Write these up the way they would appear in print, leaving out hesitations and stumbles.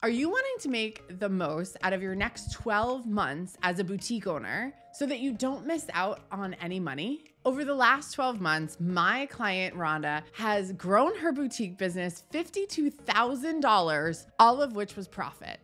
Are you wanting to make the most out of your next 12 months as a boutique owner so that you don't miss out on any money? Over the last 12 months, my client Rhonda has grown her boutique business $52,000, all of which was profit.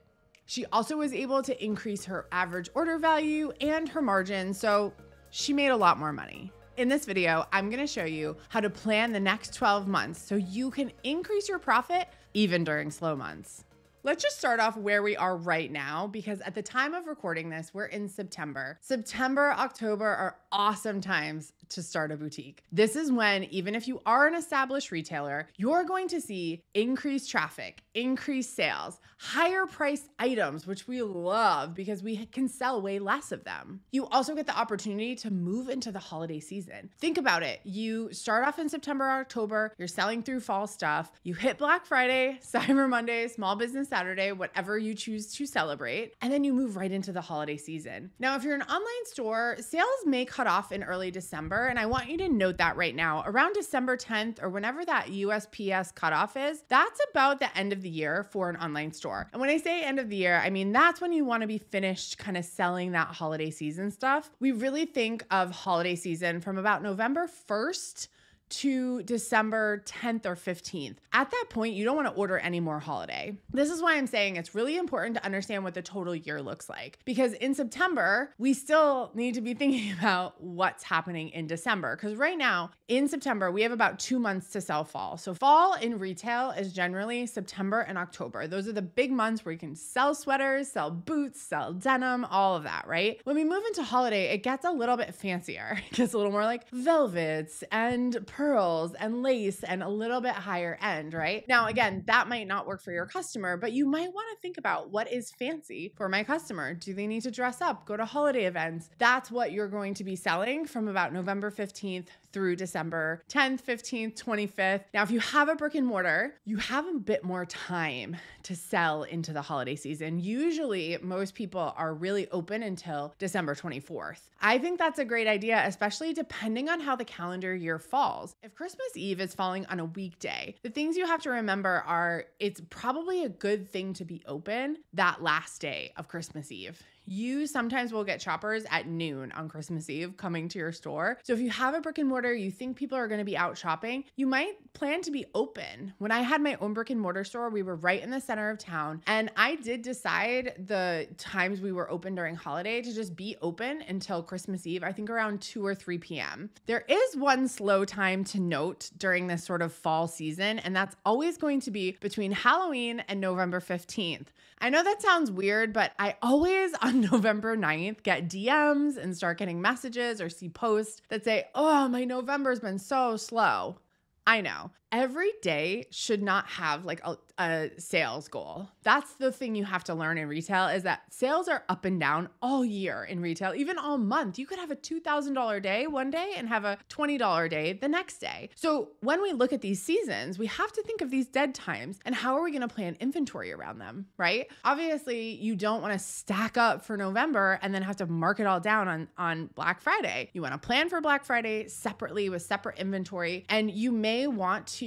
She also was able to increase her average order value and her margin, so she made a lot more money. In this video, I'm gonna show you how to plan the next 12 months so you can increase your profit even during slow months. Let's just start off where we are right now, because at the time of recording this, we're in September. September, October are awesome times to start a boutique. This is when, even if you are an established retailer, you're going to see increased traffic, increased sales, higher priced items, which we love because we can sell way less of them. You also get the opportunity to move into the holiday season. Think about it. You start off in September, October, you're selling through fall stuff. You hit Black Friday, Cyber Monday, Small Business Saturday, whatever you choose to celebrate, and then you move right into the holiday season. Now, if you're an online store, sales may cut off in early December, and I want you to note that right now. Around December 10th or whenever that USPS cutoff is, that's about the end of the year for an online store. And when I say end of the year, I mean that's when you want to be finished kind of selling that holiday season stuff. We really think of holiday season from about November 1st to December 10th or 15th. At that point, you don't want to order any more holiday. This is why I'm saying it's really important to understand what the total year looks like, because in September, we still need to be thinking about what's happening in December. Because right now in September, we have about 2 months to sell fall. So fall in retail is generally September and October. Those are the big months where you can sell sweaters, sell boots, sell denim, all of that, right? When we move into holiday, it gets a little bit fancier. It gets a little more like velvets and pearls and lace and a little bit higher end, right? Now, again, that might not work for your customer, but you might want to think about what is fancy for my customer. Do they need to dress up, go to holiday events? That's what you're going to be selling from about November 15th through December 10th, 15th, 25th. Now, if you have a brick and mortar, you have a bit more time to sell into the holiday season. Usually, most people are really open until December 24th. I think that's a great idea, especially depending on how the calendar year falls. If Christmas Eve is falling on a weekday, the things you have to remember are it's probably a good thing to be open that last day of Christmas Eve. You sometimes will get shoppers at noon on Christmas Eve coming to your store. So if you have a brick and mortar, you think people are going to be out shopping, you might plan to be open. When I had my own brick and mortar store, we were right in the center of town. And I did decide the times we were open during holiday to just be open until Christmas Eve, I think around 2 or 3 p.m. There is one slow time to note during this sort of fall season, and that's always going to be between Halloween and November 15th. I know that sounds weird, but I always on November 9th get DMs and start getting messages or see posts that say, oh, my November's been so slow. I know. Every day should not have like a sales goal. That's the thing you have to learn in retail, is that sales are up and down all year in retail, even all month. You could have a $2,000 day one day and have a $20 day the next day. So when we look at these seasons, we have to think of these dead times and how are we going to plan inventory around them, right? Obviously, you don't want to stack up for November and then have to mark it all down on Black Friday. You want to plan for Black Friday separately with separate inventory, and you may want to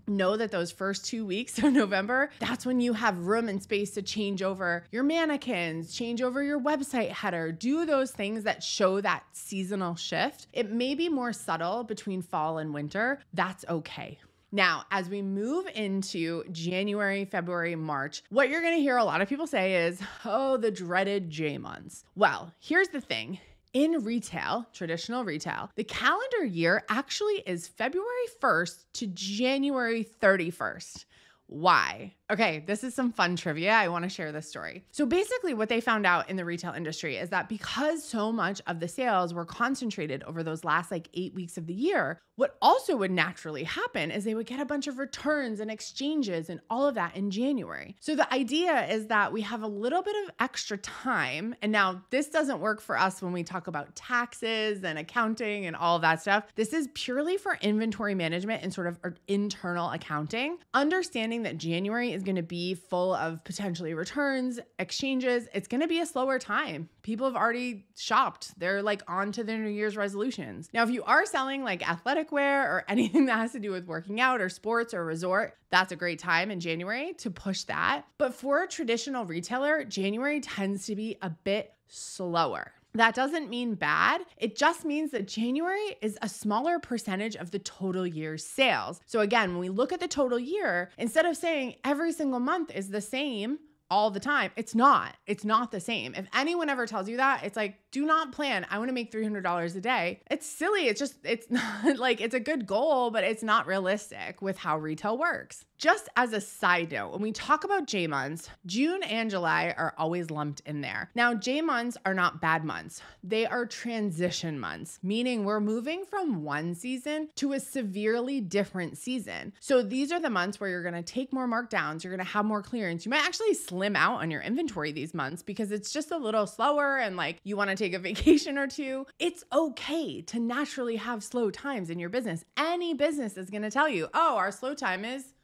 know that those first 2 weeks of November, that's when you have room and space to change over your mannequins, change over your website header, do those things that show that seasonal shift. It may be more subtle between fall and winter. That's okay. Now, as we move into January, February, March, what you're going to hear a lot of people say is, oh, the dreaded J months. Well, here's the thing. In retail, traditional retail, the calendar year actually is February 1st to January 31st. Why? Okay, this is some fun trivia. I want to share this story. So basically what they found out in the retail industry is that because so much of the sales were concentrated over those last 8 weeks of the year, what also would naturally happen is they would get a bunch of returns and exchanges and all of that in January. So the idea is that we have a little bit of extra time. And now this doesn't work for us when we talk about taxes and accounting and all of that stuff. This is purely for inventory management and sort of internal accounting. Understanding that January is going to be full of potentially returns, exchanges. It's going to be a slower time. People have already shopped. They're like on to their New Year's resolutions. Now, if you are selling like athletic wear or anything that has to do with working out or sports or resort, that's a great time in January to push that. But for a traditional retailer, January tends to be a bit slower. That doesn't mean bad. It just means that January is a smaller percentage of the total year's sales. So again, when we look at the total year, instead of saying every single month is the same all the time, it's not the same. If anyone ever tells you that, it's like, do not plan. I want to make $300 a day. It's silly. It's not like, it's a good goal, but it's not realistic with how retail works. Just as a side note, when we talk about J months, June and July are always lumped in there. Now, J months are not bad months. They are transition months, meaning we're moving from one season to a severely different season. So these are the months where you're going to take more markdowns. You're going to have more clearance. You might actually slim out on your inventory these months because it's just a little slower and like you want to take a vacation or two. It's okay to naturally have slow times in your business. Any business is going to tell you, oh, our slow time is.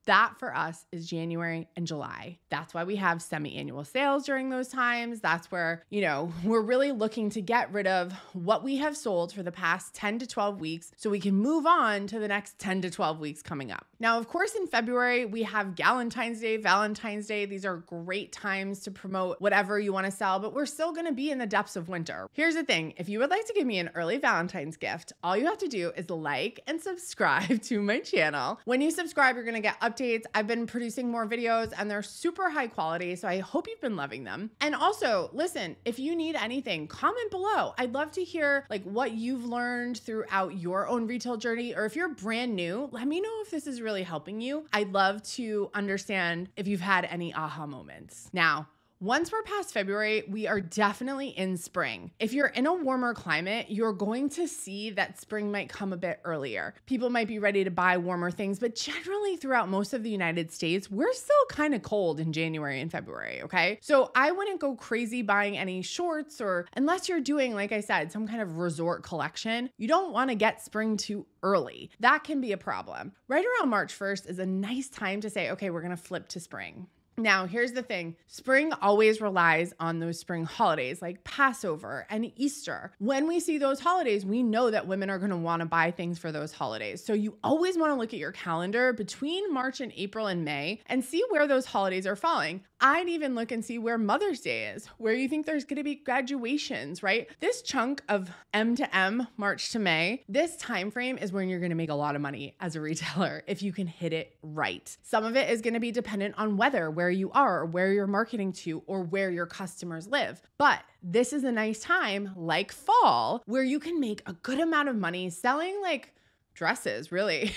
That for us is January and July. That's why we have semi-annual sales during those times. That's where, we're really looking to get rid of what we have sold for the past 10 to 12 weeks so we can move on to the next 10 to 12 weeks coming up. Now, of course, in February, we have Galentine's Day, Valentine's Day. These are great times to promote whatever you want to sell, but we're still going to be in the depths of winter. Here's the thing. If you would like to give me an early Valentine's gift, all you have to do is like and subscribe to my channel. When you subscribe, you're going to get updates. I've been producing more videos and they're super high quality, so I hope you've been loving them. And also, listen, if you need anything, comment below. I'd love to hear like what you've learned throughout your own retail journey, or if you're brand new, let me know if this is really helping you. I'd love to understand if you've had any aha moments. Now, once we're past February, we are definitely in spring. If you're in a warmer climate, you're going to see that spring might come a bit earlier. People might be ready to buy warmer things, but generally throughout most of the United States, we're still kind of cold in January and February, okay? So I wouldn't go crazy buying any shorts, or unless you're doing, like I said, some kind of resort collection, you don't want to get spring too early. That can be a problem. Right around March 1st is a nice time to say, okay, we're going to flip to spring. Now, here's the thing. Spring always relies on those spring holidays like Passover and Easter. When we see those holidays, we know that women are going to want to buy things for those holidays. So you always want to look at your calendar between March and April and May and see where those holidays are falling. I'd even look and see where Mother's Day is, where you think there's going to be graduations, right? This chunk of M to M, March to May, this time frame is when you're going to make a lot of money as a retailer if you can hit it right. Some of it is going to be dependent on weather, where you are, or where you're marketing to, or where your customers live. But this is a nice time, like fall, where you can make a good amount of money selling like dresses, really.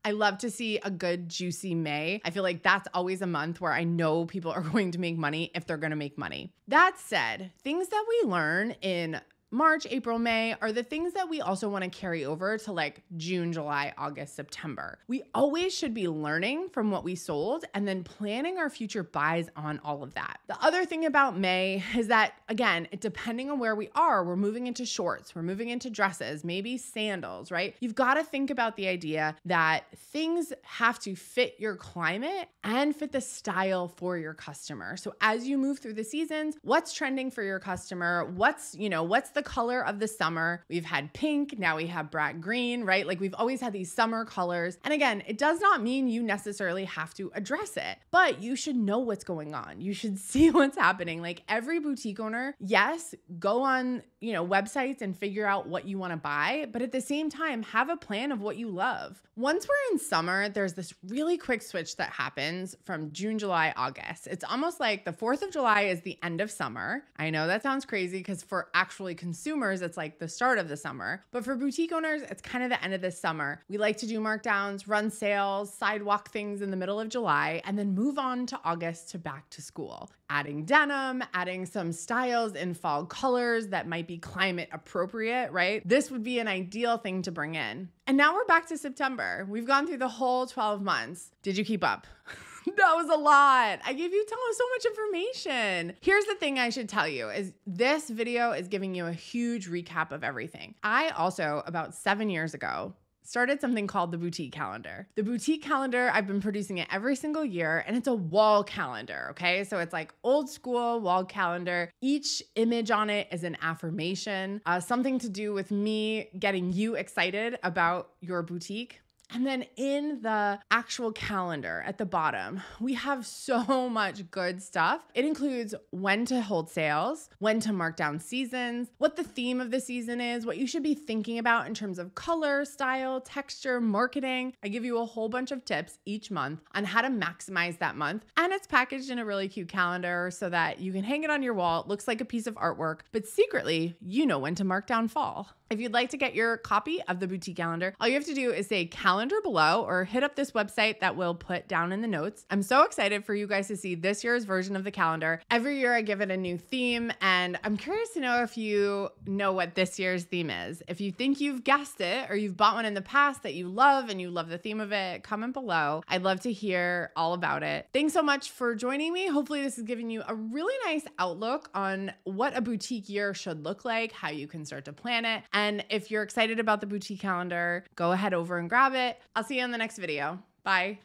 I love to see a good juicy May. I feel like that's always a month where I know people are going to make money if they're going to make money. That said, things that we learn in March, April, May are the things that we also want to carry over to like June, July, August, September. We always should be learning from what we sold and then planning our future buys on all of that. The other thing about May is that, again, depending on where we are, we're moving into shorts, we're moving into dresses, maybe sandals, right? You've got to think about the idea that things have to fit your climate and fit the style for your customer. So as you move through the seasons, what's trending for your customer? What's the color of the summer? We've had pink, now we have bright green, right? Like we've always had these summer colors. And again, it does not mean you necessarily have to address it, but you should know what's going on. You should see what's happening. Like every boutique owner, yes, go on, websites and figure out what you want to buy, but at the same time, have a plan of what you love. Once we're in summer, there's this really quick switch that happens from June, July, August. It's almost like the 4th of July is the end of summer. I know that sounds crazy because for actually consumers, it's like the start of the summer. But for boutique owners, it's kind of the end of the summer. We like to do markdowns, run sales, sidewalk things in the middle of July, and then move on to August to back to school. Adding denim, adding some styles in fall colors that might be climate appropriate, right? This would be an ideal thing to bring in. And now we're back to September. We've gone through the whole 12 months. Did you keep up? That was a lot. I gave you so much information. Here's the thing I should tell you is this video is giving you a huge recap of everything. I also, about 7 years ago, started something called the Boutique Calendar. The Boutique Calendar, I've been producing it every single year, and it's a wall calendar, okay? So it's like old school wall calendar. Each image on it is an affirmation, something to do with me getting you excited about your boutique. And then in the actual calendar at the bottom, we have so much good stuff. It includes when to hold sales, when to mark down seasons, what the theme of the season is, what you should be thinking about in terms of color, style, texture, marketing. I give you a whole bunch of tips each month on how to maximize that month. And it's packaged in a really cute calendar so that you can hang it on your wall. It looks like a piece of artwork, but secretly, you know when to mark down fall. If you'd like to get your copy of the Boutique Calendar, all you have to do is say calendar below or hit up this website that we'll put down in the notes. I'm so excited for you guys to see this year's version of the calendar. Every year I give it a new theme, and I'm curious to know if you know what this year's theme is. If you think you've guessed it or you've bought one in the past that you love and you love the theme of it, comment below. I'd love to hear all about it. Thanks so much for joining me. Hopefully this is giving you a really nice outlook on what a boutique year should look like, how you can start to plan it. And if you're excited about the Boutique Calendar, go ahead over and grab it. I'll see you in the next video. Bye.